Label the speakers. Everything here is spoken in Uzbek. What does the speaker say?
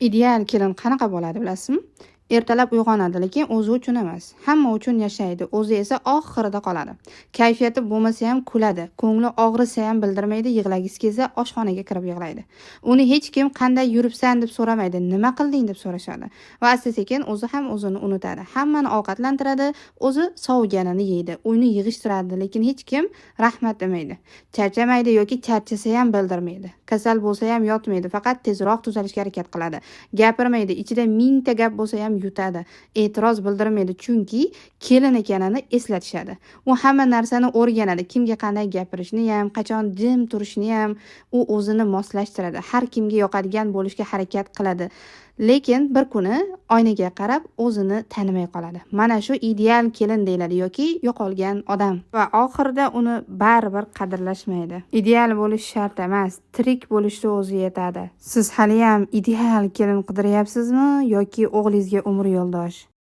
Speaker 1: Ideal kelin qanaqa bo'ladi bilasizmi? Ertalab uyg'onadi, lekin o'zi uchun emas, hamma uchun yashaydi, o'zi esa oxirida qoladi. Kayfiyati bo'lmasa ham kuladi, ko'ngli og'risa ham bildirmaydi, yig'lagisi kelsa oshxonaga kirib yig'laydi. Uni hech kim qanday yuribsan deb so'ramaydi, nima qilding deb so'rashadi. Va asta-sekin o'zi ham o'zini unutadi. Hammani ovqatlantiradi, o'zi soviganini yeydi, uyni yig'ishtiradi, lekin hech kim rahmat demaydi. Charchamaydi yoki charchasa ham bildirmaydi. Kasal bo'lsa ham yotmaydi, faqat tezroq tuzalishga harakat qiladi. Gapirmaydi, ichida mingta gap bo'lsa ham yutadi. E'tiroz bildirmaydi, chunki kelin ekanini eslatishadi. U hamma narsani o'rganadi, kimga qanday gapirishni ham, qachon jim turishni ham u o'zini moslashtiradi. Har kimga yoqadigan bo'lishga harakat qiladi. Lekin bir kuni oynaga qarab o'zini tanimay qoladi. Mana shu ideal kelin deyiladi yoki yo'qolgan odam. Va oxirida uni baribir qadrlashmaydi. Ideal bo'lish shart emas, tirik bo'lishni o'zi yetadi. Siz hali ham ideal kelin qidiryapsizmi yoki o'g'lingizga umr yo'ldosh?